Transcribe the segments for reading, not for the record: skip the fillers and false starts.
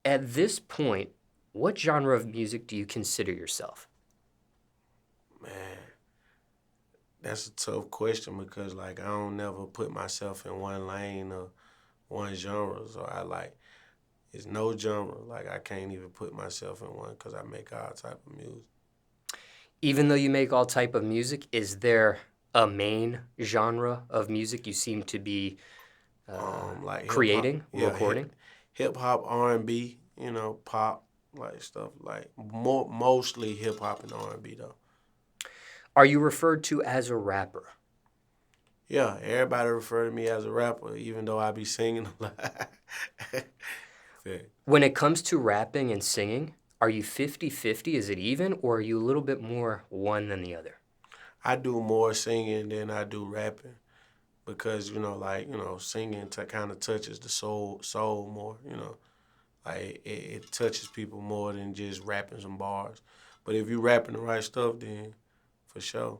At this point, what genre of music do you consider yourself? Man, that's a tough question because like I don't never put myself in one lane or one genre. So I like it's no genre. Like I can't even put myself in one because I make all type of music. Even though you make all type of music, is there a main genre of music you seem to be Like hip hop, creating, yeah, recording? hip hop, R&B, pop, like stuff like mostly hip hop and R&B though. Are you referred to as a rapper? Yeah, everybody refer to me as a rapper, even though I be singing a lot. Yeah. When it comes to rapping and singing, are you 50-50? Is it even, or are you a little bit more one than the other? I do more singing than I do rapping because singing kind of touches the soul more. Like it touches people more than just rapping some bars. But if you rapping the right stuff, then for sure.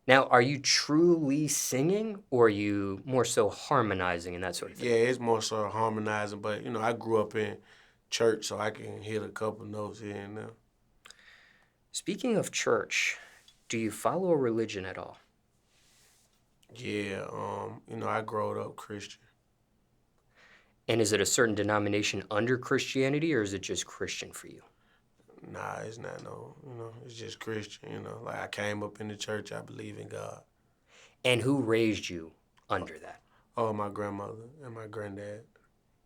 Now, are you truly singing, or are you more so harmonizing and that sort of thing? Yeah, it's more sort of harmonizing. But I grew up in church, so I can hit a couple notes here and there. Speaking of church, do you follow a religion at all? Yeah, I grew up Christian. And is it a certain denomination under Christianity, or is it just Christian for you? Nah, it's not no, it's just Christian. Like I came up in the church, I believe in God. And who raised you under that? Oh, my grandmother and my granddad.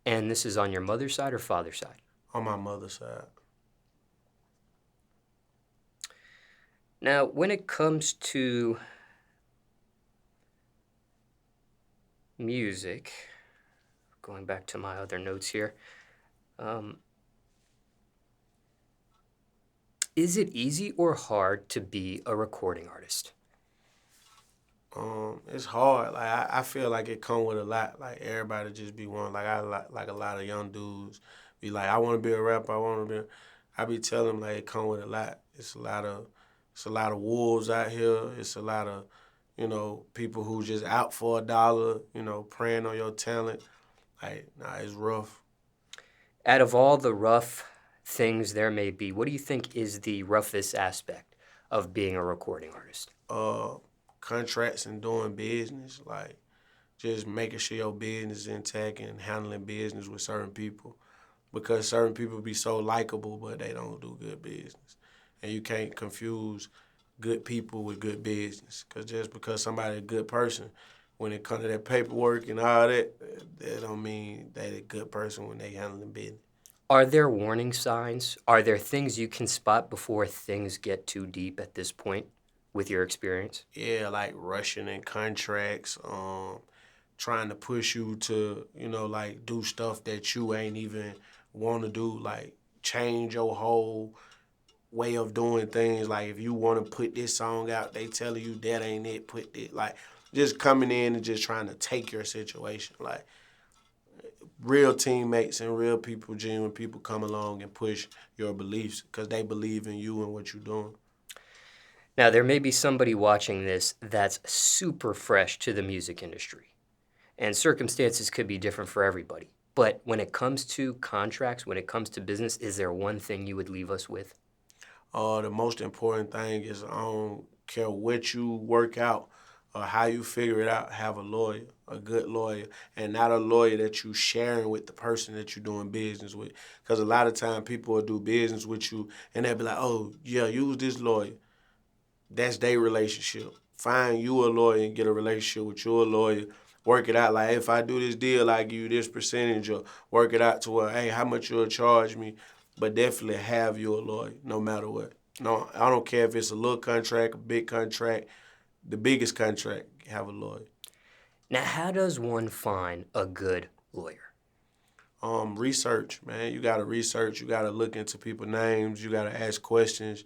And this is on your mother's side or father's side? On my mother's side. Now, when it comes to music, going back to my other notes here, um, is it easy or hard to be a recording artist? It's hard. Like I feel like it come with a lot. Like everybody just be one. Like a lot of young dudes be like, I want to be a rapper. I want to be. I be telling them like it come with a lot. It's a lot of wolves out here. It's a lot of people who just out for a dollar. Preying on your talent. Like nah, it's rough. Out of all the rough things there may be, what do you think is the roughest aspect of being a recording artist? Uh, Contracts and doing business like. Just making sure your business is intact and handling business with certain people because certain people be so likable but they don't do good business. And you can't confuse good people with good business because just because somebody's a good person, when it comes to that paperwork and all that, that don't mean they a good person when they handling business. Are there warning signs? Are there things you can spot before things get too deep at this point with your experience? Yeah, like rushing in contracts, trying to push you to, like do stuff that you ain't even want to do, like change your whole way of doing things. Like if you want to put this song out, they telling you that ain't it, put it. Like just coming in and just trying to take your situation. Like real teammates and real people, genuine people come along and push your beliefs because they believe in you and what you're doing. Now, there may be somebody watching this that's super fresh to the music industry, and circumstances could be different for everybody. But when it comes to contracts, when it comes to business, is there one thing you would leave us with? The most important thing is I don't care what you work out or how you figure it out, have a lawyer, a good lawyer, and not a lawyer that you sharing with the person that you're doing business with. Because a lot of time people will do business with you and they'll be like, oh, yeah, use this lawyer. That's their relationship. Find you a lawyer and get a relationship with your lawyer. Work it out. Like, if I do this deal, I give you this percentage, or work it out to where, hey, how much you'll charge me, but definitely have you a lawyer no matter what. No, I don't care if it's a little contract, a big contract, the biggest contract, have a lawyer. Now, how does one find a good lawyer? Research, man. You gotta research. You gotta look into people's names. You gotta ask questions.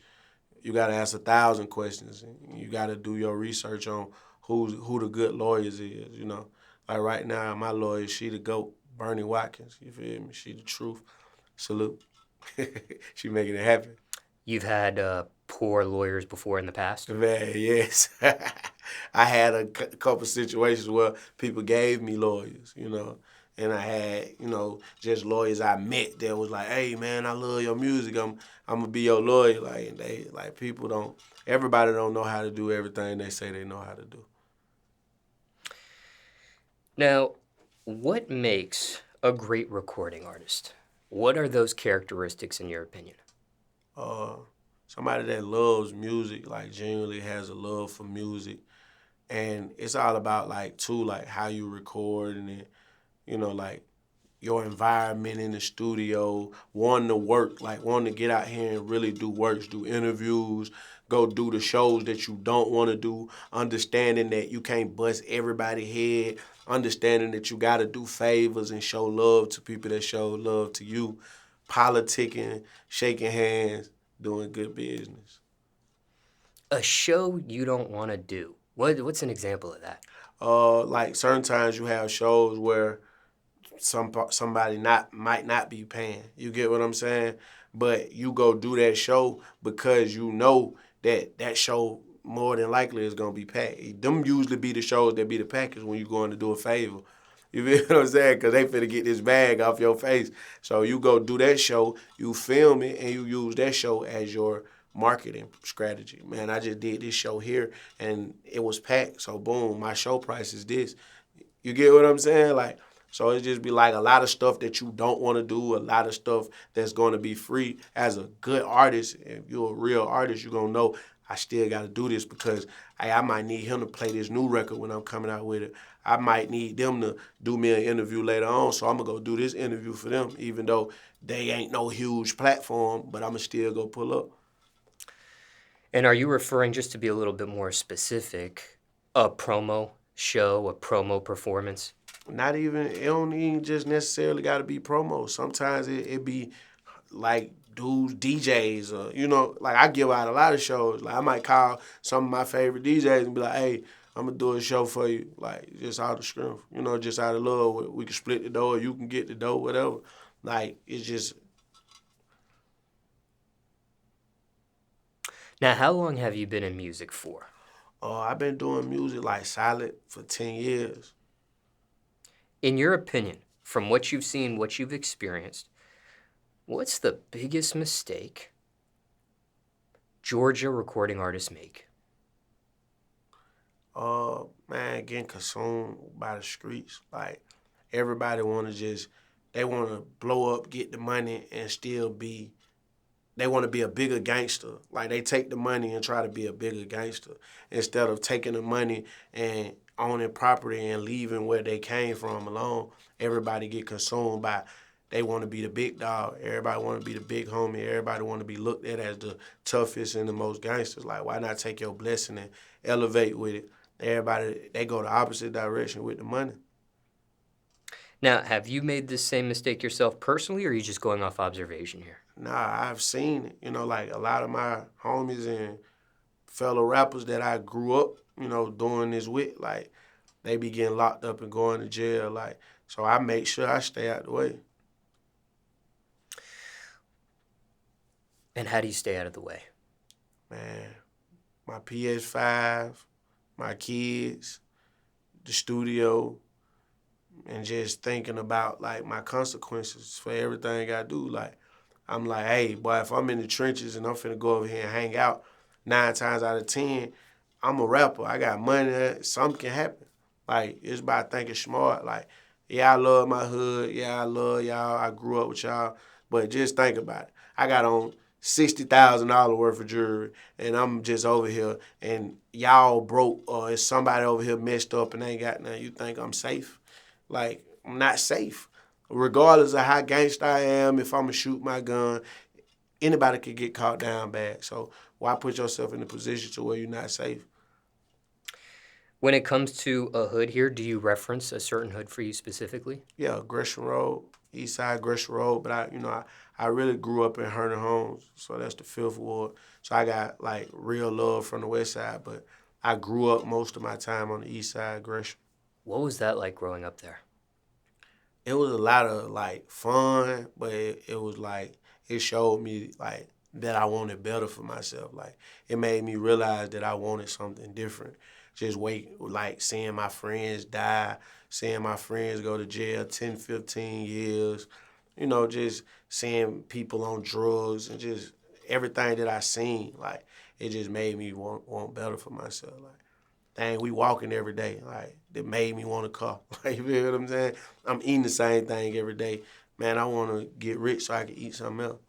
You gotta ask 1,000 questions. You gotta do your research on who the good lawyers is. Like right now, my lawyer, she the GOAT, Bernie Watkins. You feel me? She the truth. Salute. She making it happen. You've had poor lawyers before in the past? Man, yes. I had a couple situations where people gave me lawyers, And I had, just lawyers I met that was like, hey man, I love your music. I'm gonna be your lawyer. Like, and they like, people don't, everybody don't know how to do everything they say they know how to do. Now, what makes a great recording artist? What are those characteristics in your opinion? Uh, Somebody that loves music, like genuinely has a love for music, and it's all about like too, like how you record and then, like your environment in the studio, wanting to work, like wanting to get out here and really do works, do interviews, go do the shows that you don't want to do, understanding that you can't bust everybody's head, understanding that you got to do favors and show love to people that show love to you, politicking, shaking hands, doing good business. A show you don't want to do. What's an example of that? Like certain times you have shows where somebody might not be paying. You get what I'm saying? But you go do that show because you know that show more than likely is gonna be paid. Them usually be the shows that be the package when you going to do a favor. You feel what I'm saying? Because they finna get this bag off your face. So you go do that show, you film it, and you use that show as your marketing strategy. Man, I just did this show here, and it was packed. So boom, my show price is this. You get what I'm saying? Like, so it just be like a lot of stuff that you don't want to do, a lot of stuff that's going to be free. As a good artist, if you're a real artist, you're going to know I still got to do this because hey, I might need him to play this new record when I'm coming out with it. I might need them to do me an interview later on, so I'm going to go do this interview for them, even though they ain't no huge platform, but I'm going to still go pull up. And are you referring, just to be a little bit more specific, a promo show, a promo performance? Not even, it don't even just necessarily got to be promo. Sometimes it be like dudes, DJs, or, like I give out a lot of shows. Like I might call some of my favorite DJs and be like, hey, I'm going to do a show for you. Like just out of strength, just out of love. We can split the dough, you can get the dough, whatever. Like it's just. Now, how long have you been in music for? I've been doing music like solid for 10 years. In your opinion, from what you've seen, what you've experienced, what's the biggest mistake Georgia recording artists make? Man, getting consumed by the streets. Like everybody they want to blow up, get the money, and still be. They want to be a bigger gangster. Like they take the money and try to be a bigger gangster instead of taking the money and owning property and leaving where they came from alone. Everybody get consumed by. They want to be the big dog. Everybody want to be the big homie. Everybody want to be looked at as the toughest and the most gangsters. Like, why not take your blessing and elevate with it? Everybody, they go the opposite direction with the money. Now, have you made this same mistake yourself personally, or are you just going off observation here? Nah, I've seen it. Like a lot of my homies and fellow rappers that I grew up, doing this with, like, they be getting locked up and going to jail. Like, so I make sure I stay out the way. And how do you stay out of the way? Man, my PS5, my kids, the studio, and just thinking about like my consequences for everything I do. Like I'm like, hey, boy, if I'm in the trenches and I'm finna go over here and hang out, 9 times out of 10, I'm a rapper. I got money. Something can happen. Like it's about thinking smart. Like, yeah, I love my hood. Yeah, I love y'all. I grew up with y'all. But just think about it. I got on $60,000 worth of jewelry, and I'm just over here, and y'all broke, or is somebody over here messed up and ain't got nothing? You think I'm safe? Like, I'm not safe. Regardless of how gangsta I am, if I'm going to shoot my gun, anybody could get caught down bad. So why put yourself in a position to where you're not safe? When it comes to a hood here, do you reference a certain hood for you specifically? Yeah, Gresham Road, East Side Gresham Road. But I really grew up in Herndon Homes, so that's the 5th Ward. So I got like real love from the West Side, but I grew up most of my time on the East Side Gresham. What was that like growing up there? It was a lot of like fun, but it was like it showed me like that I wanted better for myself. Like it made me realize that I wanted something different. just like seeing my friends die, seeing my friends go to jail 10, 15 years, just seeing people on drugs and just everything that I seen, like, it just made me want better for myself. Like, dang, we walking every day. Like, that made me want a car. Like, you feel what I'm saying? I'm eating the same thing every day. Man, I want to get rich so I can eat something else.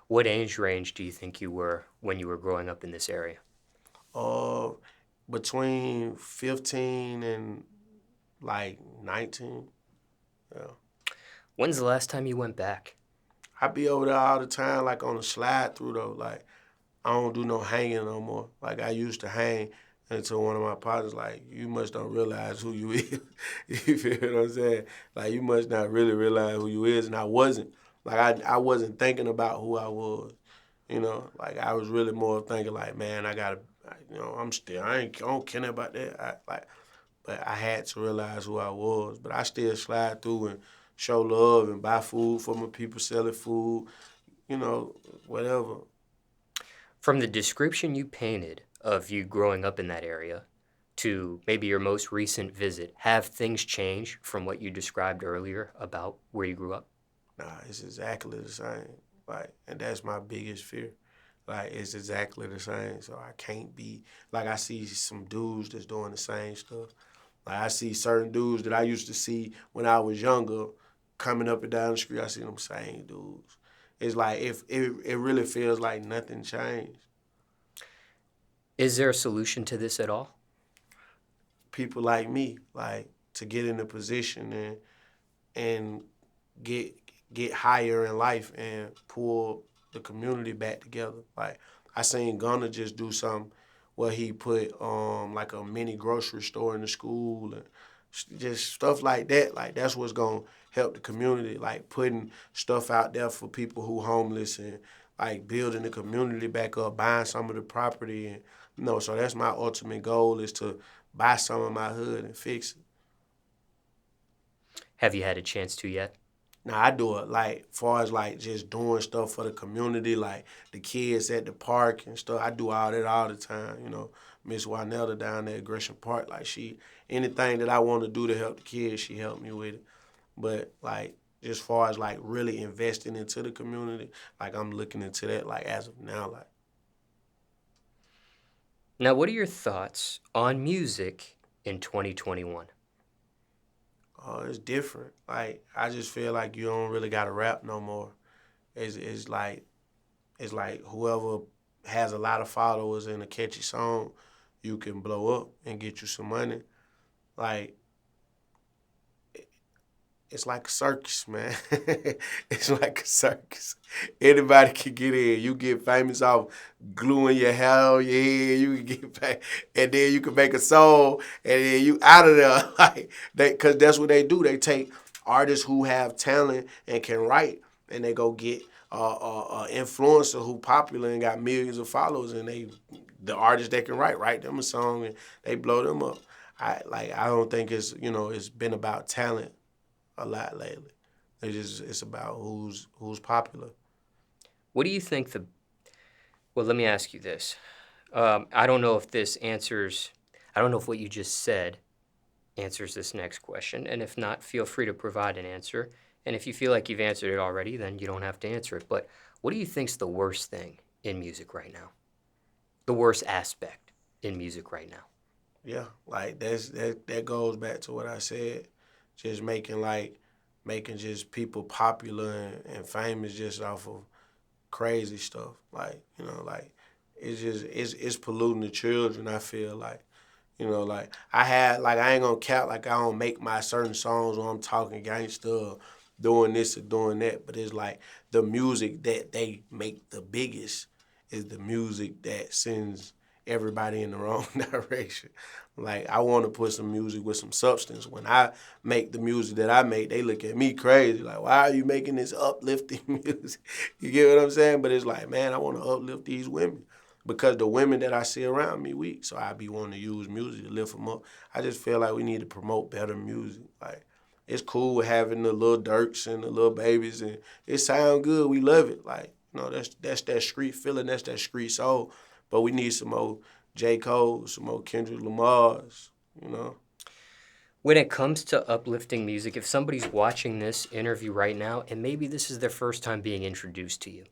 What age range do you think you were when you were growing up in this area? Uh, Between 15 and like 19. Yeah. When's the last time you went back? I be over there all the time, like on the slide through though. Like, I don't do no hanging no more. Like, I used to hang until one of my partners like, you must don't realize who you is. You feel what I'm saying? Like, you must not really realize who you is. And I wasn't. Like, I wasn't thinking about who I was. Like, I was really more thinking like, man, I gotta, I don't care about that. But I had to realize who I was. But I still slide through and show love and buy food for my people selling food, whatever. From the description you painted of you growing up in that area to maybe your most recent visit, have things changed from what you described earlier about where you grew up? Nah, it's exactly the same. Like, and that's my biggest fear. Like, it's exactly the same. So I can't be like, I see some dudes that's doing the same stuff. Like, I see certain dudes that I used to see when I was younger coming up and down the street. I see them same dudes. It's like if it really feels like nothing changed. Is there a solution to this at all? People like me, like, to get in a position and get get higher in life and pull the community back together. Like, I seen Gunna just do something where he put like a mini grocery store in the school and just stuff like that. Like, that's what's gonna help the community. Like, putting stuff out there for people who homeless and like building the community back up, buying some of the property and so that's my ultimate goal is to buy some of my hood and fix it. Have you had a chance to yet? Now, I do it, like, far as, like, just doing stuff for the community, like, the kids at the park and stuff. I do all that all the time, Miss Juanetta down there at Gresham Park, like, anything that I want to do to help the kids, she helped me with it. But, like, just far as, like, really investing into the community, like, I'm looking into that, like, as of now, like. Now, what are your thoughts on music in 2021? It's different. Like, I just feel like you don't really got to rap no more. It's like whoever has a lot of followers and a catchy song, you can blow up and get you some money. Like, it's like a circus, man. It's like a circus. Anybody can get in. You get famous off gluing your hair on your head. You can get back, and then you can make a song, and then you out of there. Like, because that's what they do. They take artists who have talent and can write, and they go get influencer who popular and got millions of followers, and the artists that can write them a song, and they blow them up. I don't think it's been about talent a lot lately. It's about who's popular. What do you think well, let me ask you this. I don't know if I don't know if what you just said answers this next question. And if not, feel free to provide an answer. And if you feel like you've answered it already, then you don't have to answer it. But what do you think's the worst thing in music right now? The worst aspect in music right now? Yeah, like that goes back to what I said. Just making just people popular and famous just off of crazy stuff. Like it's polluting the children, I feel like. Like I ain't gonna cap, like, I don't make my certain songs where I'm talking gangster or doing this or doing that, but it's like the music that they make the biggest is the music that sends everybody in the wrong direction. Like, I want to put some music with some substance. When I make the music that I make, they look at me crazy. Like, why are you making this uplifting music? You get what I'm saying? But it's like, man, I want to uplift these women because the women that I see around me weak. So I be wanting to use music to lift them up. I just feel like we need to promote better music. Like, it's cool having the little Dirks and the little Babies, and it sound good. We love it. Like, that's that street feeling. That's that street soul. But we need some more J. Cole, some more Kendrick Lamar's, you know. When it comes to uplifting music, if somebody's watching this interview right now, and maybe this is their first time being introduced to you,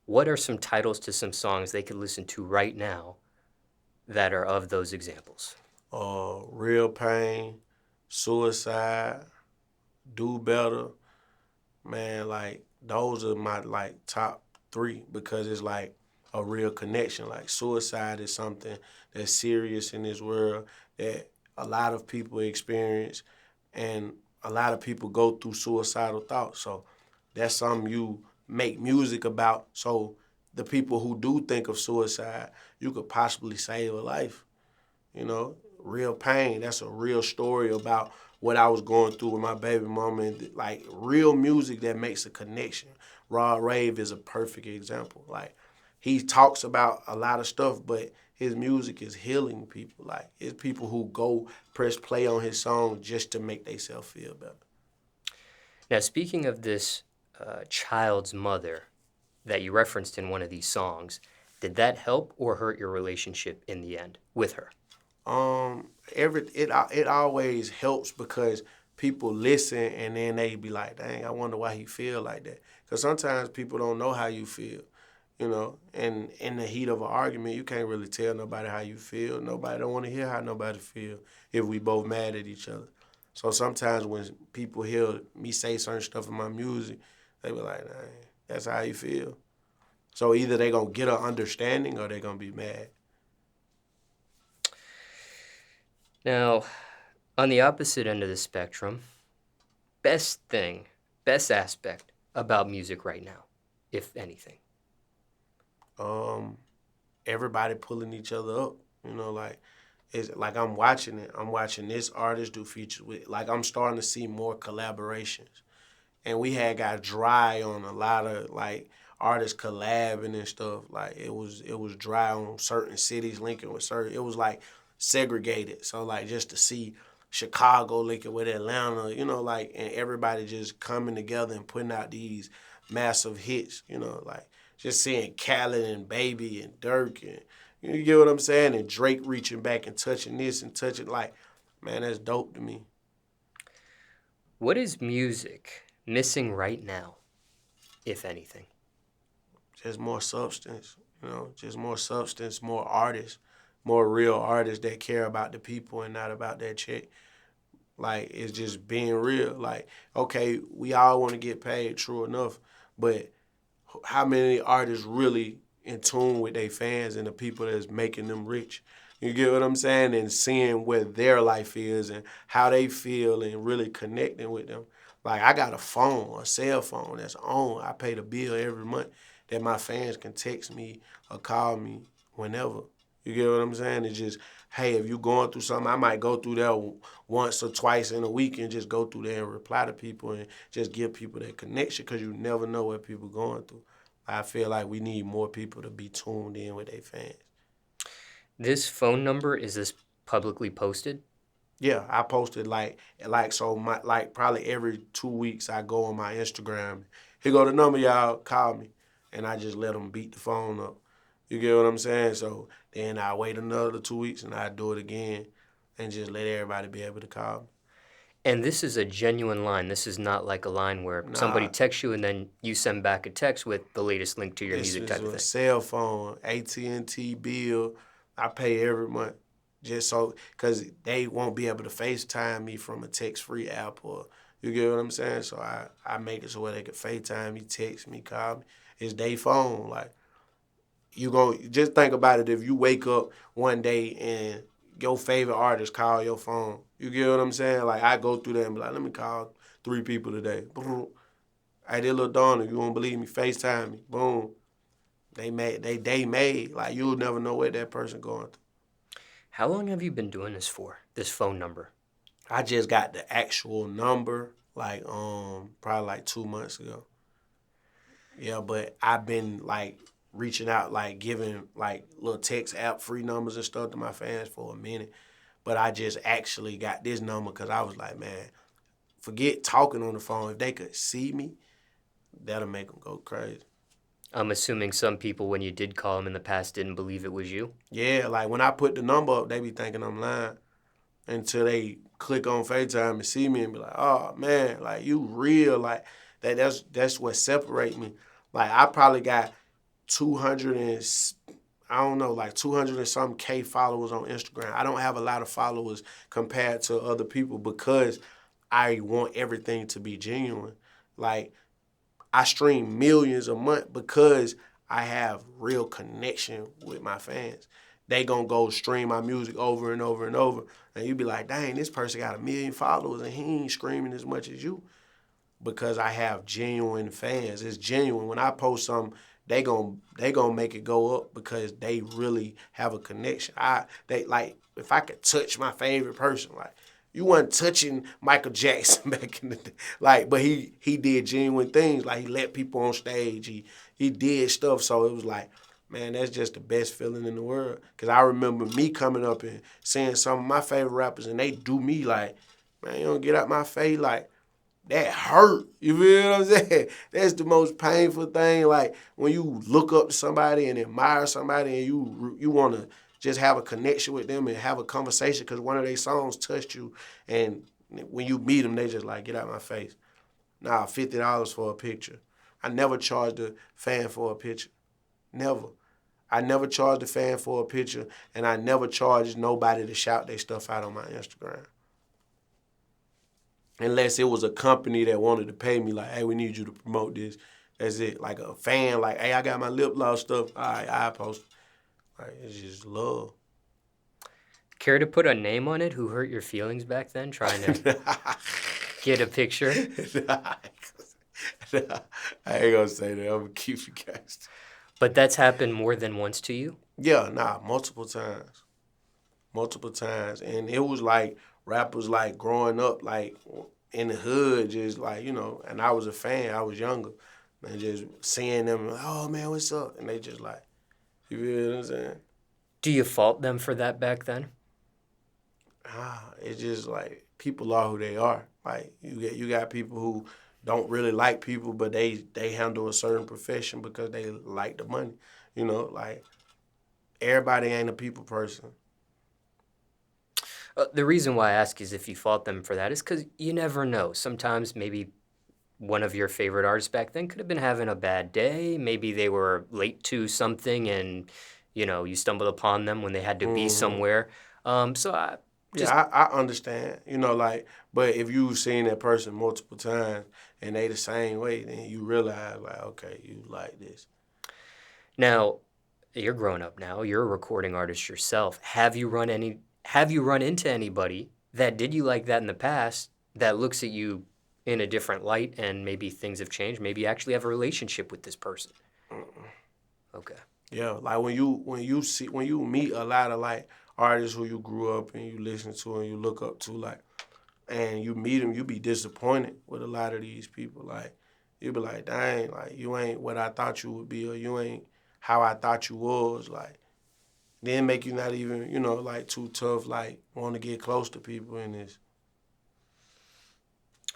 what are some titles to some songs they could listen to right now that are of those examples? Real Pain, Suicide, Do Better, man, like those are my like top three because it's like a real connection. Like suicide is something that's serious in this world that a lot of people experience and a lot of people go through suicidal thoughts. So that's something you make music about. So the people who do think of suicide, you could possibly save a life. You know, Real Pain, that's a real story about what I was going through with my baby mama and like real music that makes a connection. Rod Rave is a perfect example. Like he talks about a lot of stuff, but his music is healing people. Like it's people who go press play on his song just to make themselves feel better. Now, speaking of this child's mother that you referenced in one of these songs, did that help or hurt your relationship in the end with her? It always helps because people listen and then they be like, dang, I wonder why he feel like that. Because sometimes people don't know how you feel, you know. And in the heat of an argument, you can't really tell nobody how you feel. Nobody don't want to hear how nobody feel if we both mad at each other. So sometimes when people hear me say certain stuff in my music, they be like, dang, that's how you feel. So either they gonna get an understanding or they gonna be mad. Now, on the opposite end of the spectrum, best thing, best aspect about music right now, if anything. Um, Everybody pulling each other up. You know, like it's like I'm watching it. I'm watching this artist do features with. Like I'm starting to see more collaborations, and we had got dry on a lot of like artists collabing and stuff. Like it was dry on certain cities linking with certain. It was like segregated. So like just to see Chicago linking with Atlanta, you know, like and everybody just coming together and putting out these massive hits. You know, like just seeing Khaled and Baby and Dirk and you get what I'm saying, and Drake reaching back and touching this and touching like, man, that's dope to me. What is music missing right now, if anything? Just more substance, you know, just more substance, more artists, more real artists that care about the people and not about that check. Like it's just being real. Like, okay, we all want to get paid, true enough, but how many artists really in tune with their fans and the people that's making them rich? You get what I'm saying? And seeing what their life is and how they feel and really connecting with them. Like I got a phone, a cell phone that's on. I pay the bill every month that my fans can text me or call me whenever. You get what I'm saying? It's just, hey, if you going through something, I might go through there once or twice in a week and just go through there and reply to people and just give people that connection because you never know what people going through. I feel like we need more people to be tuned in with their fans. This phone number, is this publicly posted? Yeah, I posted like so my like probably every 2 weeks I go on my Instagram. Here go the number, y'all. Call me, and I just let them beat the phone up. You get what I'm saying? So then I wait another 2 weeks and I do it again, and just let everybody be able to call me. And this is a genuine line. This is not like a line where somebody Nah, texts you and then you send back a text with the latest link to your this music is type of a thing. cell phone, AT&T bill. I pay every month just so because they won't be able to FaceTime me from a text-free app or you get what I'm saying. So I make it so where they can FaceTime me, text me, call me. It's their phone. Like you going just think about it. If you wake up one day and your favorite artist call your phone, you get what I'm saying. Like I go through that and be like, let me call 3 people today. Boom. Hey, this Lil Donald, you won't believe me? FaceTime me. Boom. They made like you'll never know what that person going through. How long have you been doing this for, this phone number? I just got the actual number like probably like 2 months ago. Yeah, but I've been like reaching out like giving like little text app free numbers and stuff to my fans for a minute. But I just actually got this number because I was like, man, forget talking on the phone. If they could see me, that'll make them go crazy. I'm assuming some people, when you did call them in the past, didn't believe it was you. Yeah, like when I put the number up, they be thinking I'm lying until they click on FaceTime and see me and be like, oh man, like you real, like that's what separate me. Like I probably got 200 and I don't know, like 200 and some K followers on Instagram. I don't have a lot of followers compared to other people because I want everything to be genuine. Like I stream millions a month because I have real connection with my fans. They gonna go stream my music over and over and over, and you be like, dang, this person got 1 million followers and he ain't screaming as much as you because I have genuine fans. It's genuine. When I post something, they gonna make it go up because they really have a connection. They like if I could touch my favorite person, like you wasn't touching Michael Jackson back in the day. Like, but he did genuine things. Like he let people on stage. He did stuff. So it was like, man, that's just the best feeling in the world. Cause I remember me coming up and seeing some of my favorite rappers and they do me like, man, you don't get out my face. Like, that hurt. You feel what I'm saying? That's the most painful thing. Like when you look up to somebody and admire somebody and you want to just have a connection with them and have a conversation because one of their songs touched you. And when you meet them, they just like, get out my face. Nah, $50 for a picture. I never charged a fan for a picture. Never. I never charged a fan for a picture, and I never charged nobody to shout their stuff out on my Instagram. Unless it was a company that wanted to pay me, like, hey, we need you to promote this. That's it. Like a fan, like, hey, I got my lip gloss stuff. All right, I post. Like, it's just love. Care to put a name on it? Who hurt your feelings back then, trying to get a picture? I ain't gonna say that. I'm gonna keep it guys. But that's happened more than once to you? Yeah, nah, multiple times. Multiple times. And it was like rappers like growing up like in the hood, just like, and I was a fan, I was younger. And just seeing them like, oh man, what's up? And they just like, you feel what I'm saying? Do you fault them for that back then? It's just like people are who they are. Like you got people who don't really like people, but they handle a certain profession because they like the money. Like everybody ain't a people person. The reason why I ask is if you fault them for that is because you never know. Sometimes maybe one of your favorite artists back then could have been having a bad day. Maybe they were late to something and, you stumbled upon them when they had to be somewhere. So I just, Yeah, I understand. But if you've seen that person multiple times and they the same way, then you realize like, okay, you like this. now you're grown up now. You're a recording artist yourself. Have you run into anybody that did you like that in the past that looks at you in a different light and maybe things have changed? Maybe you actually have a relationship with this person. Okay. Yeah, like when you meet a lot of like artists who you grew up and you listen to and you look up to, like, and you meet them, you be disappointed with a lot of these people. Like you be like, dang, like you ain't what I thought you would be, or you ain't how I thought you was. Like then make you not even like too tough, like want to get close to people in this.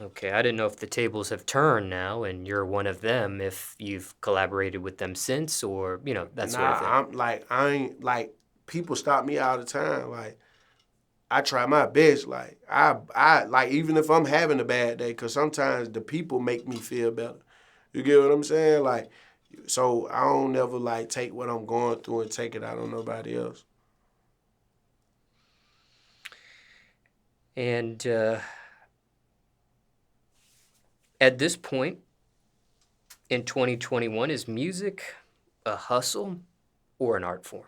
Okay, I didn't know if the tables have turned now and you're one of them, if you've collaborated with them since or, that sort of Nah, thing. I'm like I ain't like people stop me all the time. Like I try my best. Like I like even if I'm having a bad day, cause sometimes the people make me feel better. You get what I'm saying? Like, so I don't never like take what I'm going through and take it out on nobody else. And at this point in 2021, is music a hustle or an art form?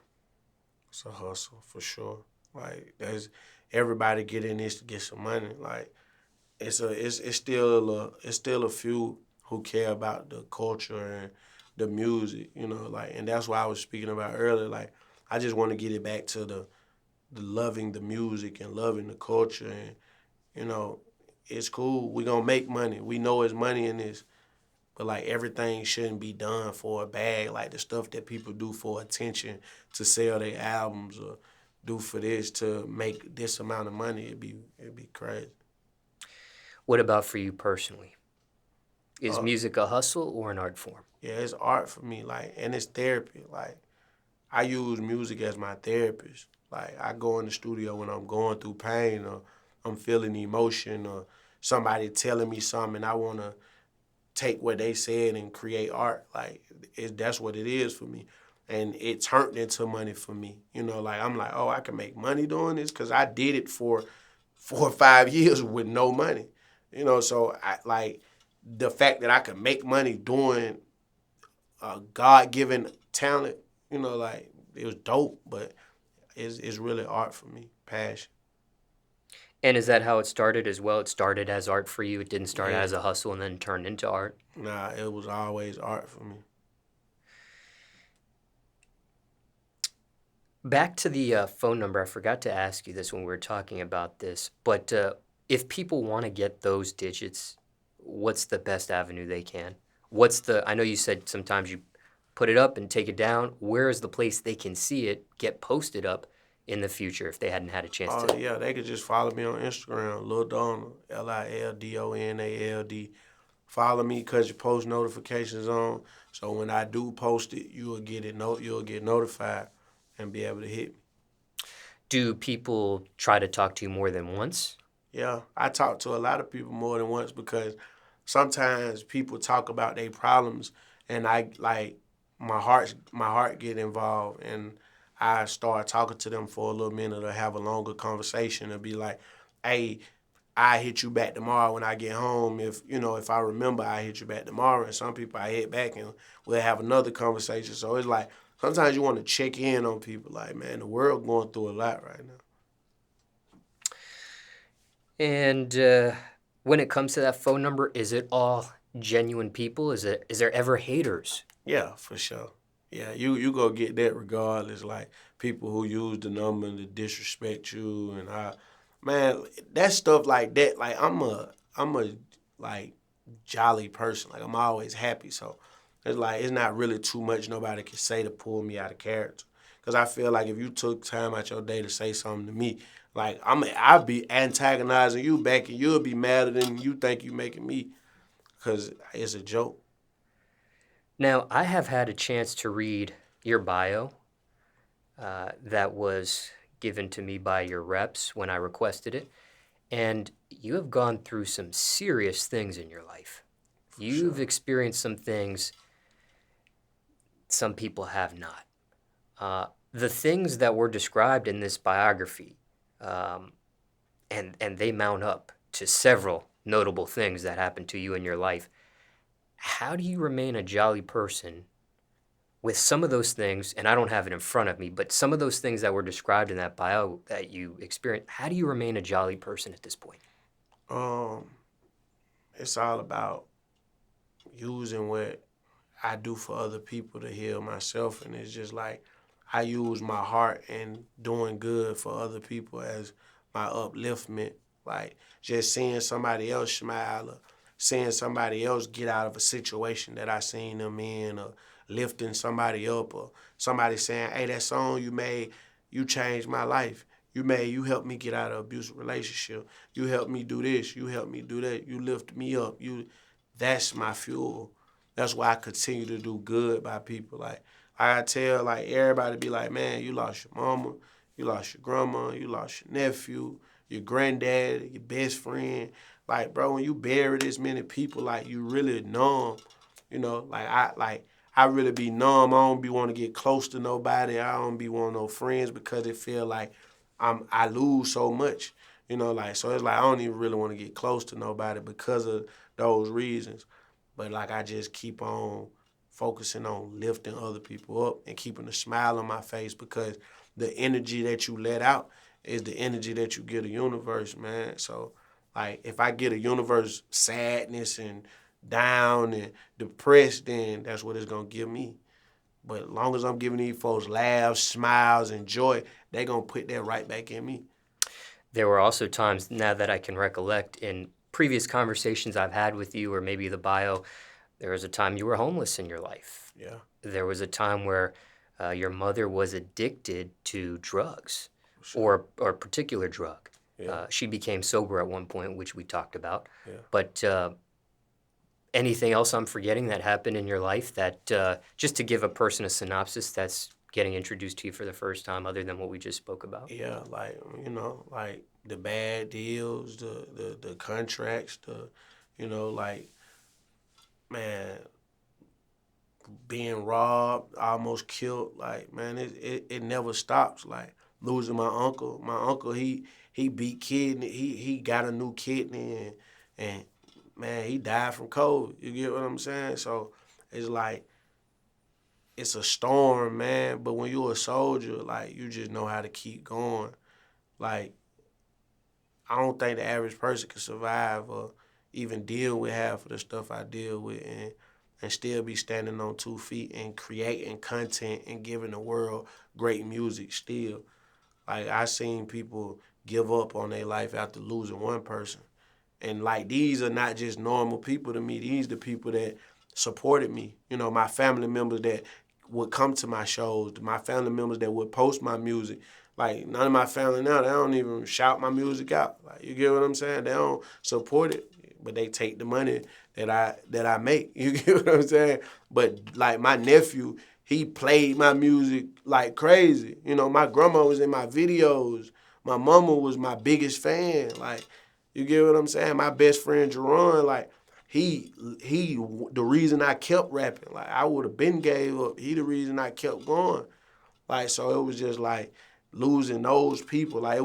It's a hustle for sure. Like there's everybody get in this to get some money. Like it's still a few who care about the culture and the music, like, and that's why I was speaking about earlier. Like I just want to get it back to the loving the music and loving the culture, and it's cool. We gonna make money. We know it's money in this, but like everything shouldn't be done for a bag. Like the stuff that people do for attention to sell their albums or do for this to make this amount of money, it'd be crazy. What about for you personally? Is Uh, music a hustle or an art form? yeah, it's art for me, like, and it's therapy. Like, I use music as my therapist. Like, I go in the studio when I'm going through pain or I'm feeling emotion or somebody telling me something and I want to take what they said and create art. Like, that's what it is for me. And it turned into money for me. You know, like, I'm like, oh, I can make money doing this because I did it for 4 or 5 years with no money. You know, so I like the fact that I could make money doing a God given talent, you know, like it was dope, but it's really art for me, passion. And is that how it started as well? It started as art for you. It didn't start Yeah, as a hustle and then turned into art. nah, it was always art for me. Back to the phone number, I forgot to ask you this when we were talking about this, but if people want to get those digits, what's the best avenue they can? I know you said sometimes you put it up and take it down. Where is the place they can see it get posted up in the future if they hadn't had a chance Oh to? yeah, they could just follow me on Instagram, Lil Donald, Lildonald. Follow me cause you post notifications on. So when I do post it, you'll get notified and be able to hit me. Do people try to talk to you more than once? Yeah, I talk to a lot of people more than once because sometimes people talk about their problems and I like my heart get involved and I start talking to them for a little minute or have a longer conversation and be like, hey, I hit you back tomorrow when I get home. If I remember, I hit you back tomorrow. And some people I hit back and we'll have another conversation. So it's like sometimes you want to check in on people. Like, man, the world going through a lot right now. And when it comes to that phone number, is it all genuine people? Is there ever haters? Yeah, for sure. Yeah, you go get that regardless. Like people who use the number to disrespect you and man, that stuff like that. Like I'm a like jolly person. Like I'm always happy. So it's like it's not really too much nobody can say to pull me out of character. Cause I feel like if you took time out your day to say something to me, like I'll be antagonizing you back and you'll be madder than you think you making me. Cause it's a joke. Now, I have had a chance to read your bio that was given to me by your reps when I requested it, and you have gone through some serious things in your life. For You've sure. experienced some things some people have not. The things that were described in this biography, um, and they mount up to several notable things that happened to you in your life. How do you remain a jolly person with some of those things? And I don't have it in front of me, but some of those things that were described in that bio that you experienced, how do you remain a jolly person at this point? Um, it's all about using what I do for other people to heal myself, and it's just like I use my heart and doing good for other people as my upliftment. Like just seeing somebody else smile, or seeing somebody else get out of a situation that I seen them in, or lifting somebody up, or somebody saying, "Hey, that song you made, you changed my life. You helped me get out of an abusive relationship. You helped me do this. You helped me do that. You lift me up. That's my fuel. That's why I continue to do good by people. Like I tell like everybody be like, man, you lost your mama, you lost your grandma, you lost your nephew, your granddad, your best friend. Like, bro, when you bury this many people, like you really numb. I really be numb. I don't be want to get close to nobody. I don't be want no friends because it feel like I lose so much. So it's like I don't even really want to get close to nobody because of those reasons. But like I just keep on focusing on lifting other people up and keeping a smile on my face because the energy that you let out is the energy that you give the universe, man. So like if I get a universe sadness and down and depressed, then that's what it's gonna give me. But as long as I'm giving these folks laughs, smiles, and joy, they gonna put that right back in me. There were also times, now that I can recollect, in previous conversations I've had with you, or maybe the bio, there was a time you were homeless in your life. Yeah, There was a time where your mother was addicted to drugs, for sure. or a particular drug. Yeah, She became sober at one point, which we talked about. yeah. But Anything else I'm forgetting that happened in your life that, just to give a person a synopsis that's getting introduced to you for the first time, other than what we just spoke about? Yeah, like like the bad deals, the contracts, like man, being robbed, almost killed. Like man, it never stops. Like losing my uncle. My uncle he beat kidney. He got a new kidney and man he died from COVID. You get what I'm saying? So it's like it's a storm, man. But when you're a soldier, like you just know how to keep going. Like I don't think the average person can survive or even deal with half of the stuff I deal with and still be standing on 2 feet and creating content and giving the world great music still. Like I seen people give up on their life after losing one person. And like these are not just normal people to me. These the people that supported me. My family members that would come to my shows, my family members that would post my music. Like none of my family now, they don't even shout my music out. Like you get what I'm saying? They don't support it, but they take the money that I make. You get what I'm saying? But like my nephew, he played my music like crazy. My grandma was in my videos. My mama was my biggest fan. Like you get what I'm saying? My best friend Jerron, like he the reason I kept rapping. Like I would have been gave up. He the reason I kept going. Like so it was just like losing those people. Like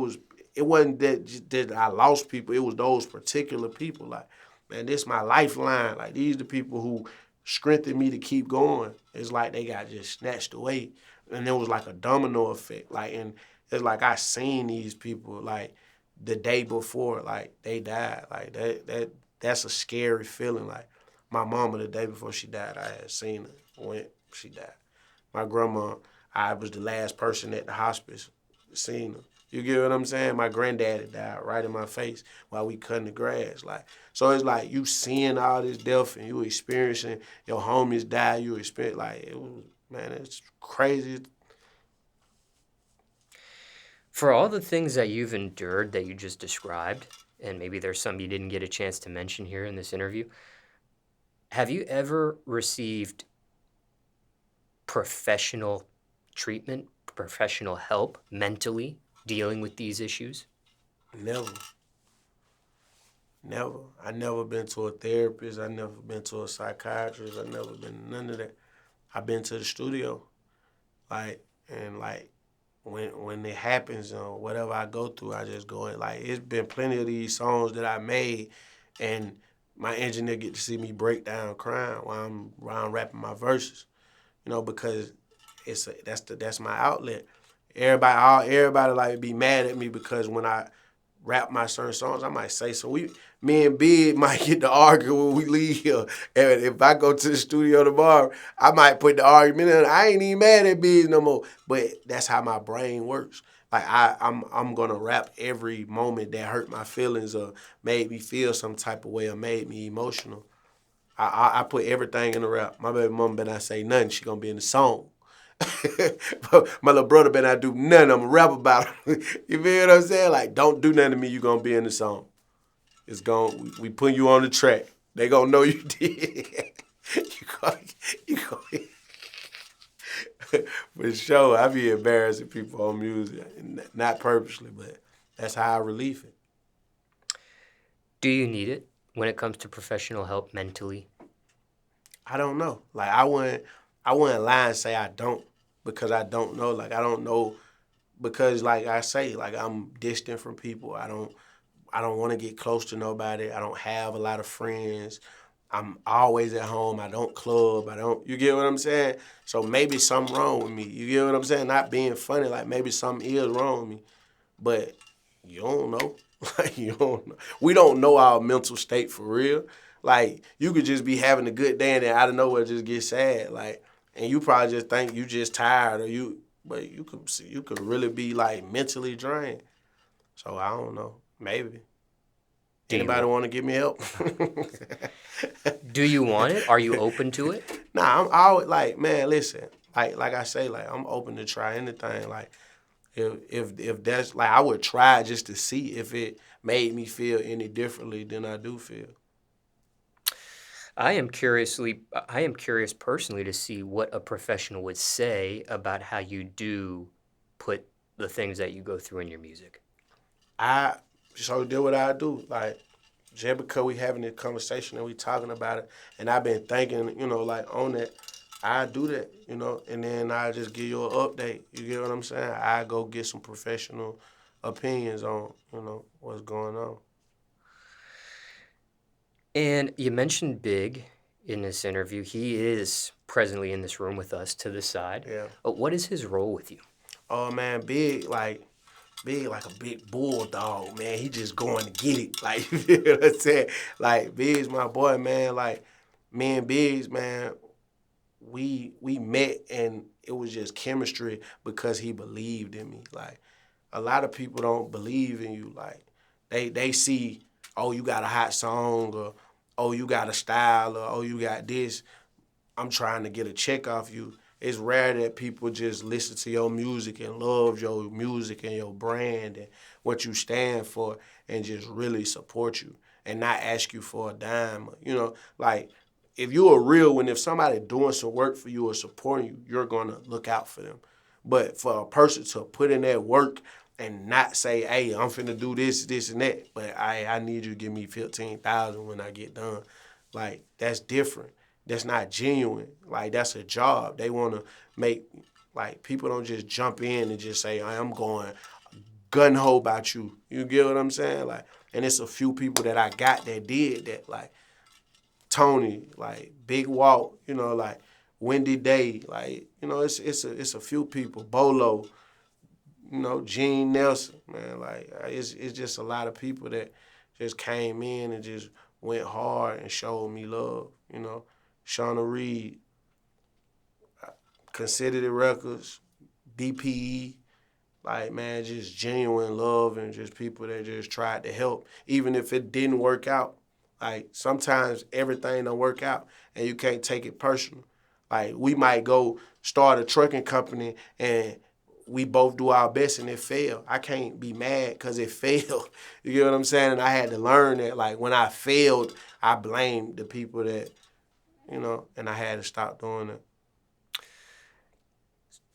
it wasn't that I lost people. It was those particular people. Like man, this my lifeline. Like these the people who strengthened me to keep going. It's like they got just snatched away, and it was like a domino effect. Like and it's like I seen these people like the day before, like they died. Like that's a scary feeling. Like my mama the day before she died, I had seen her when she died. My grandma, I was the last person at the hospice seen her. You get what I'm saying? My granddaddy died right in my face while we cutting the grass. Like so, it's like you seeing all this death and you experiencing your homies die. You experience like it was, man, it's crazy. For all the things that you've endured that you just described, and maybe there's some you didn't get a chance to mention here in this interview, have you ever received professional treatment, professional help mentally dealing with these issues? Never. Never. I never been to a therapist. I never been to a psychiatrist. I never been none of that. I been to the studio, like when it happens or whatever I go through, I just go in. Like it's been plenty of these songs that I made, and my engineer get to see me break down crying while I'm rapping my verses, because that's my outlet. Everybody like be mad at me because when I rap my certain songs, I might say so. Me and Big might get to argue when we leave here. And if I go to the studio tomorrow, I might put the argument in. I ain't even mad at Big no more. But that's how my brain works. Like I'm gonna rap every moment that hurt my feelings or made me feel some type of way or made me emotional. I put everything in the rap. My baby mama better not say nothing. She gonna be in the song. My little brother better not do nothing. I'm gonna rap about him. You feel what I'm saying? Like, don't do nothing to me. You gonna be in the song. It's going. We putting you on the track. They gonna know you did. you gonna. For sure, I be embarrassing people on music, not purposely, but that's how I relieve it. Do you need it when it comes to professional help mentally? I don't know. Like I wouldn't lie and say I don't because I don't know. Like I don't know because like I say, like I'm distant from people. I don't want to get close to nobody. I don't have a lot of friends. I'm always at home. I don't club. You get what I'm saying? So maybe something wrong with me. You get what I'm saying? Not being funny, like maybe something is wrong with me. But you don't know. Like you don't know. We don't know our mental state for real. Like you could just be having a good day and then out of nowhere just get sad. Like and you probably just think you just tired but you could really be like mentally drained. So I don't know. Maybe. Do you Anybody want? want to give me help? Do you want it? Are you open to it? Nah, I'm always like, man, listen. Like I say, like I'm open to try anything. Like if that's like I would try just to see if it made me feel any differently than I do feel. I am curious personally to see what a professional would say about how you do put the things that you go through in your music. I so did what I do. Like just because we having this conversation and we talking about it, and I've been thinking, like on that, I do that, and then I just give you an update. You get what I'm saying? I go get some professional opinions on, what's going on. And you mentioned Big in this interview. He is presently in this room with us to the side. Yeah. What is his role with you? Oh man, big like a big bulldog, man. He just going to get it. Like, you know what I'm saying? Like, Big's my boy, man. Like, me and Big's, man, we met and it was just chemistry because he believed in me. Like, a lot of people don't believe in you. Like, they see, oh, you got a hot song, or oh, you got a style, or oh, you got this. I'm trying to get a check off you. It's rare that people just listen to your music and love your music and your brand and what you stand for and just really support you and not ask you for a dime. Like if you're a real one, if somebody doing some work for you or supporting you, you're gonna look out for them. But for a person to put in that work and not say, hey, I'm finna do this, this, and that, but I need you to give me 15,000 when I get done. Like, that's different. That's not genuine. Like, that's a job. They want to make, like, people don't just jump in and just say, I'm going gun ho about you. You get what I'm saying? Like, and it's a few people that I got that did that, like Tony, like Big Walt, like Wendy Day, like, it's a few people, Bolo, Gene Nelson, man, like it's just a lot of people that just came in and just went hard and showed me love, Shauna Reed, Considered It Records, BPE, like, man, just genuine love and just people that just tried to help, even if it didn't work out. Like, sometimes everything don't work out and you can't take it personal. Like, we might go start a trucking company and we both do our best and it failed. I can't be mad because it failed. You get what I'm saying? And I had to learn that, like, when I failed, I blamed the people that, and I had to stop doing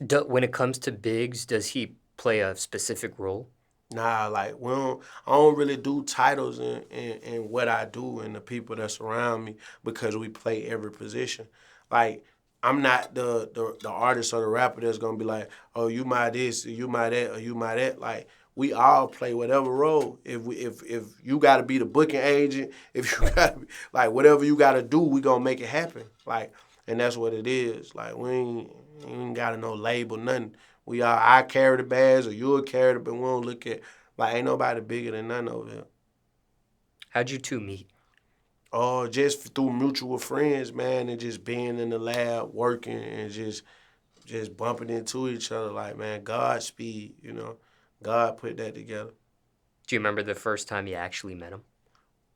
it. When it comes to Biggs, does he play a specific role? Nah, like I don't really do titles in what I do and the people that's around me because we play every position. Like, I'm not the artist or the rapper that's gonna be like, oh, you my this, or you my that, or you my that. Like, we all play whatever role. If you gotta be the booking agent, if you gotta be, like, whatever you gotta do, we gonna make it happen. Like, and that's what it is. Like, we ain't gotta no label, nothing. I carry the bags or you'll carry the, but we don't look at, like, ain't nobody bigger than none over here. How'd you two meet? Oh, just through mutual friends, man, and just being in the lab working and just bumping into each other. Like, man, Godspeed, God put that together. Do you remember the first time you actually met him?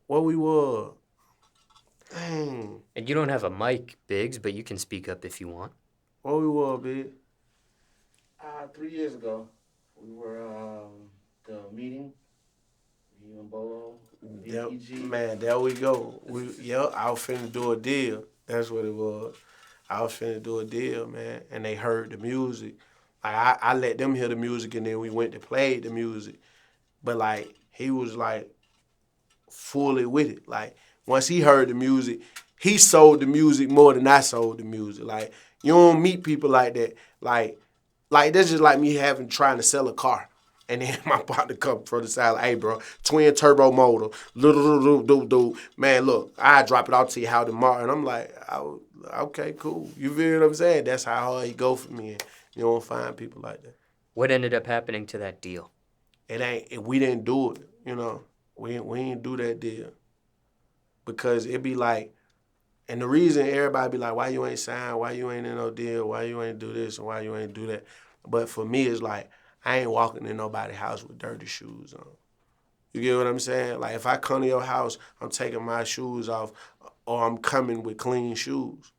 What we were, dang, And you don't have a mic, Biggs, but you can speak up if you want. what we were, big. 3 years ago, we were the meeting. Me and Bolo, BPG. Man, there we go. I was finna do a deal. That's what it was. I was finna do a deal, man, and they heard the music. Like, I let them hear the music, and then we went to play the music. But, like, he was, like, fully with it. Like, once he heard the music, he sold the music more than I sold the music. Like, you don't meet people like that. Like that's just like me trying to sell a car. And then my partner come from the side like, hey, bro, twin turbo motor, man, look, I drop it out to you how tomorrow. And I'm like, okay, cool. You feel what I'm saying? That's how hard he go for me. And you don't find people like that. What ended up happening to that deal? We didn't do it, We didn't do that deal. Because it be like, and the reason everybody be like, why you ain't signed, why you ain't in no deal, why you ain't do this, and why you ain't do that. But for me, it's like, I ain't walking in nobody's house with dirty shoes on. You get what I'm saying? Like, if I come to your house, I'm taking my shoes off, or I'm coming with clean shoes.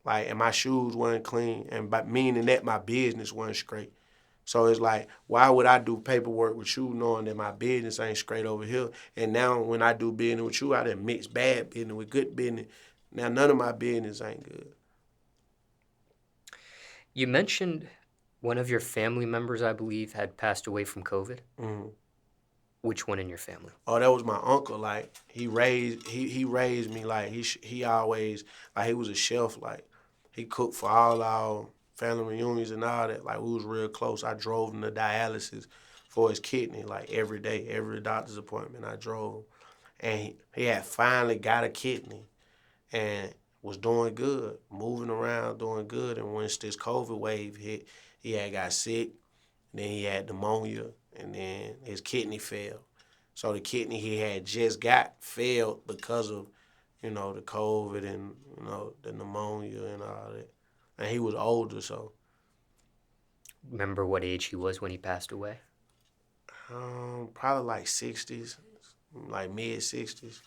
Like, and my shoes weren't clean, and by meaning that my business wasn't straight. So it's like, why would I do paperwork with you knowing that my business ain't straight over here? And now when I do business with you, I done mix bad business with good business. Now none of my business ain't good. You mentioned one of your family members, I believe, had passed away from COVID. Mm-hmm. Which one in your family? Oh, that was my uncle. Like he raised me. Like he always, like he was a chef. Like he cooked for all our family reunions and all that. Like we was real close. I drove him to dialysis for his kidney like every day, every doctor's appointment I drove. And he had finally got a kidney and was doing good, moving around, doing good. And once this COVID wave hit, he had got sick. Then he had pneumonia, and then his kidney failed. So the kidney he had just got failed because of, the COVID and, the pneumonia and all that. And he was older, so. Remember what age he was when he passed away? Probably like 60s, like mid-60s.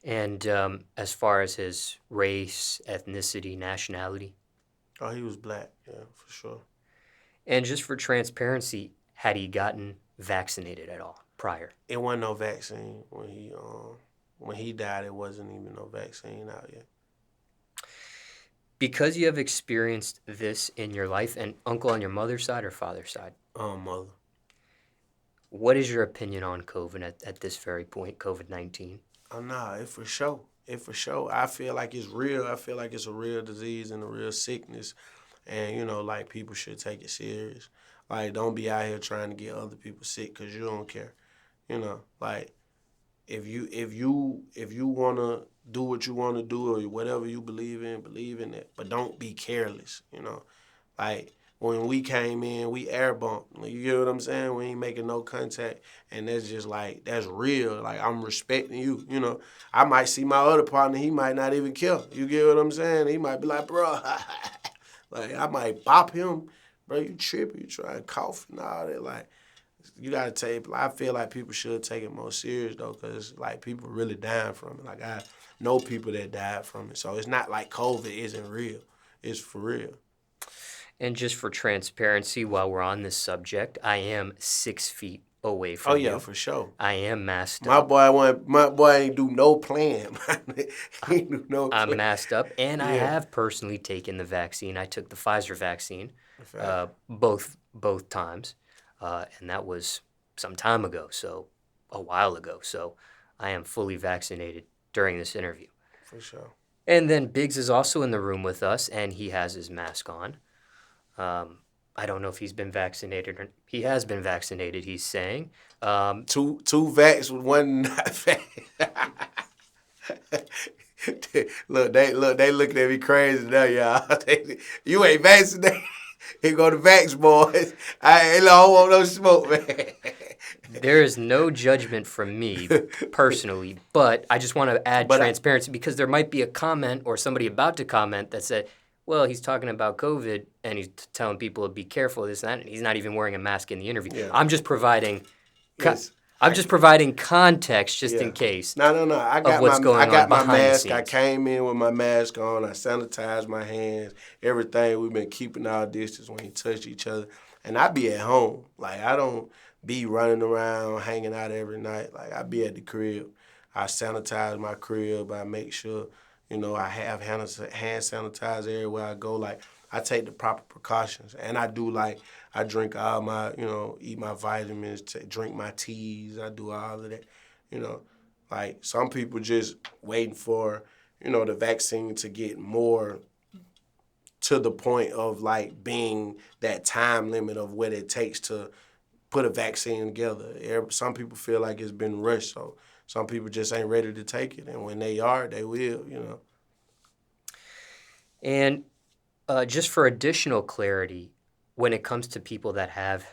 And as far as his race, ethnicity, nationality? Oh, he was black, yeah, for sure. And just for transparency, had he gotten vaccinated at all prior? It wasn't no vaccine when he died. It wasn't even no vaccine out yet. Because you have experienced this in your life, and uncle on your mother's side or father's side? Mother. What is your opinion on COVID at this very point, COVID-19? Nah, it for sure. It for sure. I feel like it's real. I feel like it's a real disease and a real sickness. And, like, people should take it serious. Like, don't be out here trying to get other people sick because you don't care. Like, if you want to do what you want to do or whatever you believe in it. But don't be careless, Like, when we came in, we air bumped. You get what I'm saying? We ain't making no contact. And that's just like, that's real. Like, I'm respecting you, I might see my other partner, he might not even care. You get what I'm saying? He might be like, bro, like, I might bop him. Bro, you tripping, you trying to cough and all that. Like, you got to take, I feel like people should take it more serious, though, because, like, people really dying from it. Like, I know people that died from it. So it's not like COVID isn't real. It's for real. And just for transparency, while we're on this subject, I am 6 feet away from you. Oh, yeah, for sure. I am masked My up. boy ain't do no plan. He ain't do no plan. I'm masked up, and I Yeah. have personally taken the vaccine. I took the Pfizer vaccine both times, and that was some time ago, so a while ago. So I am fully vaccinated during this interview. For sure. And then Biggs is also in the room with us, and he has his mask on. I don't know if he's been vaccinated or he has been vaccinated, he's saying. Two vax with one not vax. Look, they looking at me crazy now, y'all. You ain't vaccinated. Here go the vax boys. I don't want no smoke, man. There is no judgment from me personally, but I just want to add transparency because there might be a comment or somebody about to comment that said, well, he's talking about COVID and he's telling people to be careful of this and that, and he's not even wearing a mask in the interview. Yeah. I'm just providing context just in case. No. I got my mask. I came in with my mask on. I sanitized my hands. Everything. We've been keeping our distance when we touch each other. And I be at home. Like, I don't be running around, hanging out every night. Like, I be at the crib. I sanitize my crib. I make sure, I have hand sanitizer everywhere I go. Like, I take the proper precautions. And I do, like, I drink all my, eat my vitamins, drink my teas. I do all of that, Like, some people just waiting for, the vaccine to get more to the point of, like, being that time limit of what it takes to put a vaccine together. Some people feel like it's been rushed, so some people just ain't ready to take it. And when they are, they will, And just for additional clarity, when it comes to people that have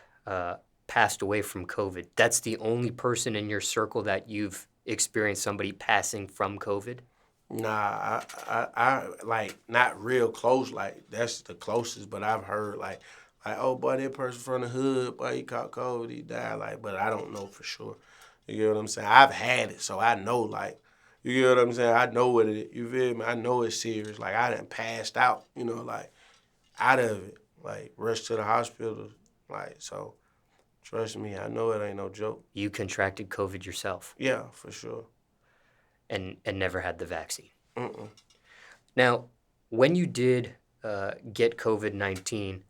passed away from COVID, that's the only person in your circle that you've experienced somebody passing from COVID? Nah, I like not real close. Like, that's the closest, but I've heard like, oh boy, that person from the hood, boy, he caught COVID, he died. Like, but I don't know for sure. You get what I'm saying? I've had it, so I know. Like, you get what I'm saying? I know what it is. You feel me? I know it's serious. Like, I done passed out. Like, out of it. like rushed to the hospital. Like, so trust me, I know it ain't no joke. You contracted COVID yourself Yeah, for sure. and never had the vaccine. Mm-mm. Now, when you did get COVID-19,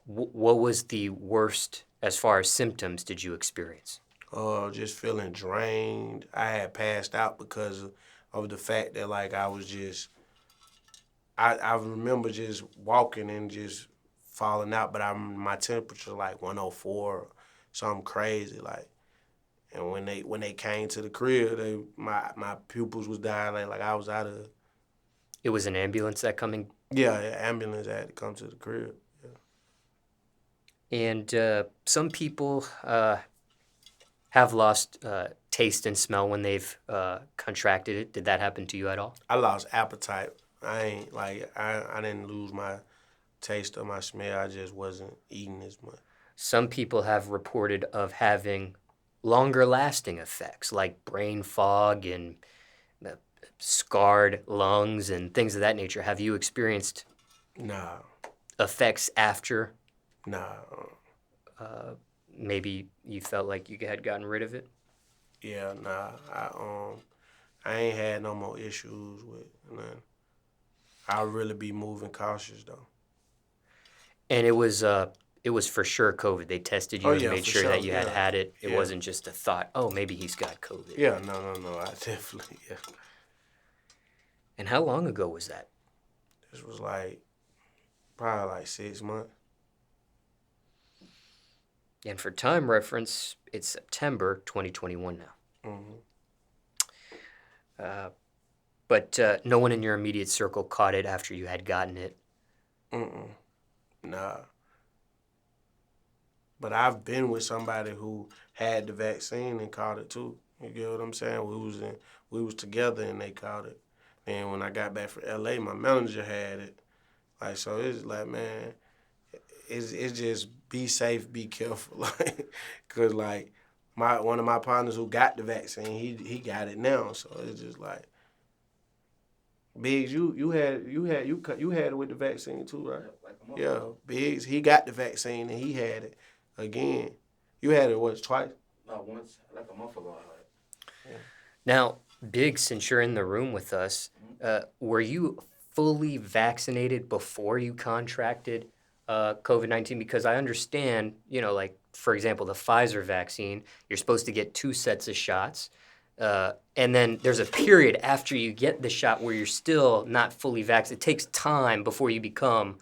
what was the worst as far as symptoms did you experience? Just feeling drained. I had passed out because of the fact that like I was just I remember just walking and just falling out, but my temperature like 104, something crazy like. And when they came to the crib, my pupils was dilating like I was out of. It was an ambulance that coming, Yeah, ambulance had to come to the crib. Yeah. and some people have lost taste and smell when they've contracted it. Did that happen to you at all? I lost appetite. I didn't lose my taste or my smell. I just wasn't eating as much. Some people have reported of having longer lasting effects like brain fog and uh, scarred lungs and things of that nature. Have you experienced Nah, effects after nah. maybe you felt like you had gotten rid of it? Yeah, nah. I ain't had no more issues with nothing. I'll really be moving cautious though. And it was for sure COVID. They tested you Oh and yeah, made for sure sure. that you had Yeah. had it. It Yeah. wasn't just a thought, oh, maybe he's got COVID. Yeah, no. I definitely, yeah. And how long ago was that? This was like probably like 6 months. And for time reference, it's September 2021 now. Mm-hmm. But no one in your immediate circle caught it after you had gotten it. Mm-mm. Nah. But I've been with somebody who had the vaccine and caught it too. You get what I'm saying? We was together and they caught it. And when I got back from LA, my manager had it. Like, so it's like, man, it's just be safe, be careful. Like, cause like one of my partners who got the vaccine, he got it now. So it's just like, Biggs, you had it with the vaccine too, right? Like a month Yeah, ago. Biggs, he got the vaccine and he had it again. You had it what, twice? No, once, like a month ago. I had it. Now, Big, since you're in the room with us, were you fully vaccinated before you contracted COVID-19? Because I understand, like, for example, the Pfizer vaccine, you're supposed to get 2 sets of shots. And then there's a period after you get the shot where you're still not fully vaccinated. It takes time before you become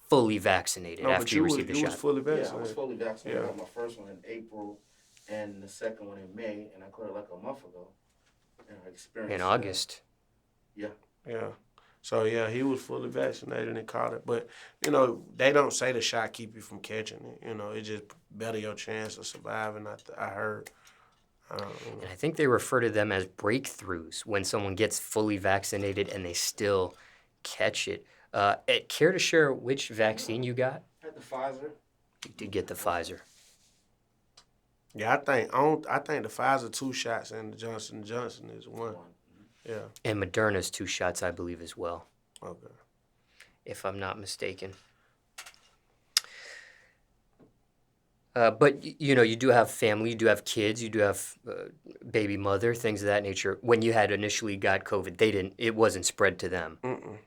fully vaccinated No, after but you receive the you was shot. fully Yeah, I vaccinated. was fully vaccinated. Yeah. I got my first one in April and the second one in May, and I caught it like a month ago. And I experienced In August. Yeah. So yeah, he was fully vaccinated and caught it. But they don't say the shot keep you from catching it. It just better your chance of surviving. I heard. And I think they refer to them as breakthroughs when someone gets fully vaccinated and they still catch it. Care to share which vaccine you got? I had the Pfizer. You did get the Pfizer. Yeah, I think the Pfizer 2 shots and the Johnson & Johnson is 1. Yeah. And Moderna's 2 shots, I believe, as well, Okay. if I'm not mistaken. But, you do have family, you do have kids, you do have baby mother, things of that nature. When you had initially got COVID, it wasn't spread to them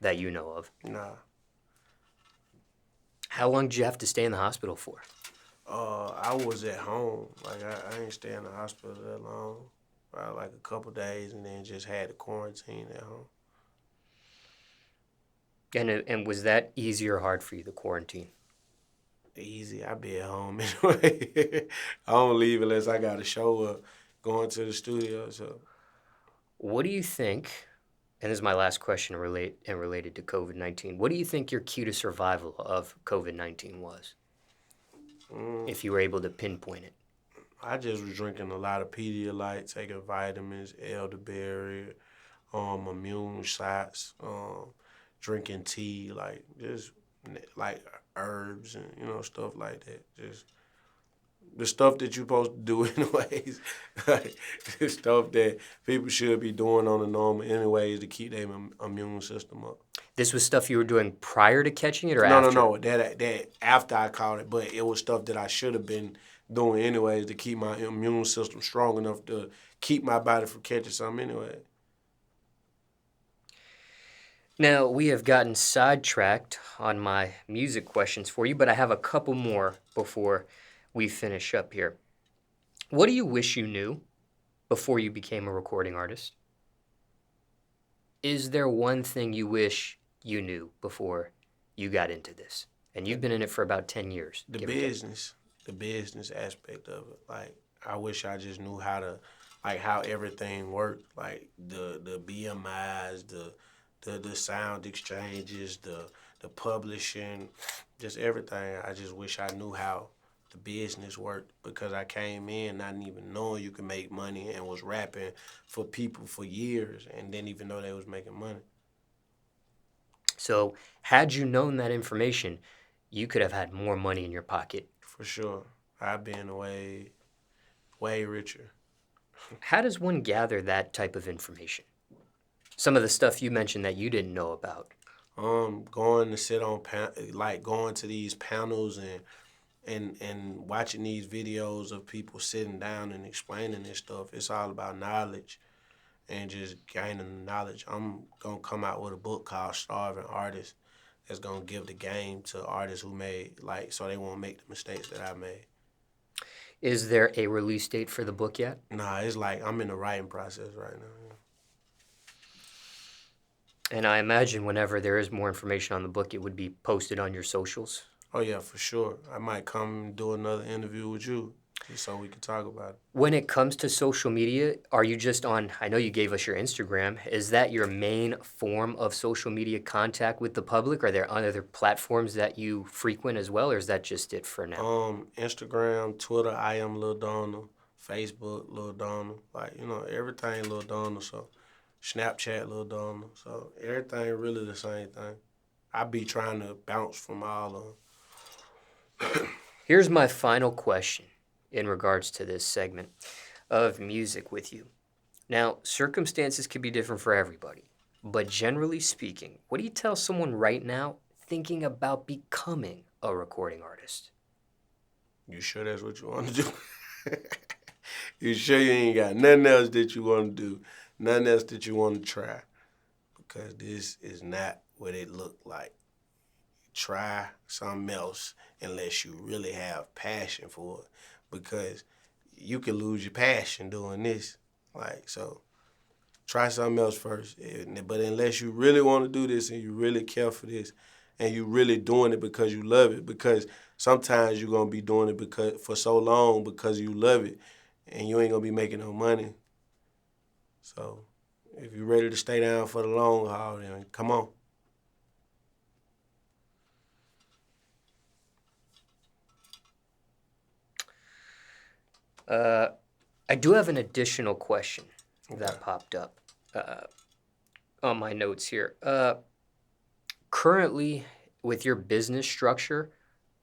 that you know of. Nah. How long did you have to stay in the hospital for? I was at home. Like, I ain't stay in the hospital that long. Probably like a couple days, and then just had to quarantine at home. And was that easy or hard for you, the quarantine? Easy. I be at home anyway. I don't leave unless I got to show up going to the studio. So, What do you think, and this is my last question related to COVID-19, what do you think your key to survival of COVID-19 was? If you were able to pinpoint it. I just was drinking a lot of Pedialyte, taking vitamins, elderberry, immune shots, drinking tea, like just like herbs and stuff like that. Just the stuff that you're supposed to do anyways. Like the stuff that people should be doing on the normal anyways to keep their immune system up. This was stuff you were doing prior to catching it or No, after? no. That after I caught it, but it was stuff that I should have been doing anyways to keep my immune system strong enough to keep my body from catching something anyway. Now, we have gotten sidetracked on my music questions for you, but I have a couple more before we finish up here. What do you wish you knew before you became a recording artist? Is there one thing you wish you knew before you got into this? And you've been in it for about 10 years. The give or take. business aspect of it. Like, I wish I just knew how to, like, how everything worked. Like the BMIs, the sound exchanges, the publishing, just everything. I just wish I knew how the business worked because I came in not even knowing you could make money and was rapping for people for years and didn't even know they was making money. So, had you known that information, you could have had more money in your pocket. For sure. I've been way richer. How does one gather that type of information? Some of the stuff you mentioned that you didn't know about. Going to sit on going to these panels and watching these videos of people sitting down and explaining this stuff. It's all about knowledge and just gaining the knowledge. I'm gonna come out with a book called Starving Artists that's gonna give the game to artists who made so they won't make the mistakes that I made. Is there a release date for the book yet? Nah, it's like I'm in the writing process right now. And I imagine whenever there is more information on the book, it would be posted on your socials. Oh yeah, for sure. I might come and do another interview with you just so we can talk about it. When it comes to social media, are you just on, I know you gave us your Instagram, is that your main form of social media contact with the public? Are there other platforms that you frequent as well, or is that just it for now? Instagram, Twitter, I am Lil Donald, Facebook, Lil Donald, everything Lil Donald, so Snapchat, Lil Donald, so everything really the same thing. I be trying to bounce from all of them. Here's my final question in regards to this segment of music with you. Now, circumstances can be different for everybody, but generally speaking, what do you tell someone right now thinking about becoming a recording artist? You sure that's what you want to do? You sure you ain't got nothing else that you want to do, nothing else that you want to try? Because this is not what it looked like. Try something else unless you really have passion for it, because you can lose your passion doing this. So try something else first. But unless you really want to do this and you really care for this and you really doing it because you love it, because sometimes you're going to be doing it for so long because you love it and you ain't going to be making no money. So if you're ready to stay down for the long haul, then come on. I do have an additional question that Okay. popped up on my notes here. Currently, with your business structure,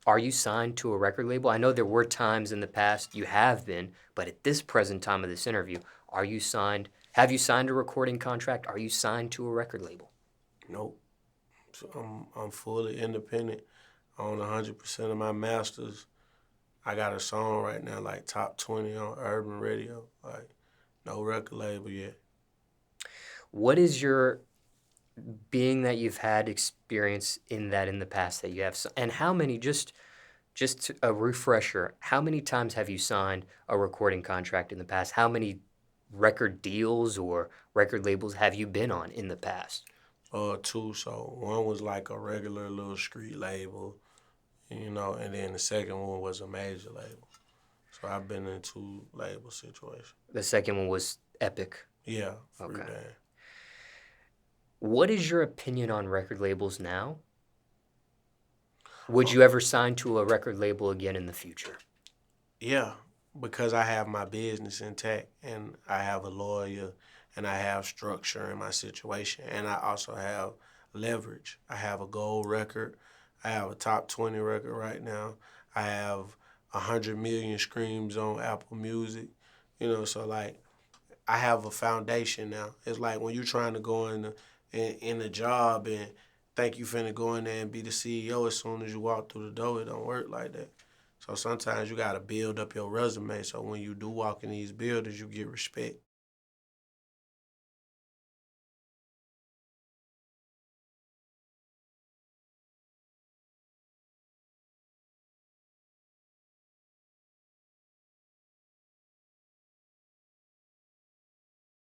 are you signed to a record label? I know there were times in the past you have been, but at this present time of this interview, are you signed? Have you signed a recording contract? Are you signed to a record label? Nope. So I'm fully independent. I own 100% of my masters. I got a song right now, top 20 on urban radio. No record label yet. What is being that you've had experience in that in the past that you have, and how many, just a refresher, how many times have you signed a recording contract in the past? How many record deals or record labels have you been on in the past? Two. So one was like a regular little street label, and then the second one was a major label. So I've been in two label situations. The second one was Epic. Yeah, free Okay. band. What is your opinion on record labels now? Would you ever sign to a record label again in the future? Yeah, because I have my business intact and I have a lawyer and I have structure in my situation and I also have leverage. I have a gold record. I have a top 20 record right now. I have 100 million streams on Apple Music. So I have a foundation now. It's like when you're trying to go in a job and think you finna go in there and be the CEO as soon as you walk through the door. It don't work like that. So sometimes you gotta build up your resume so when you do walk in these buildings, you get respect.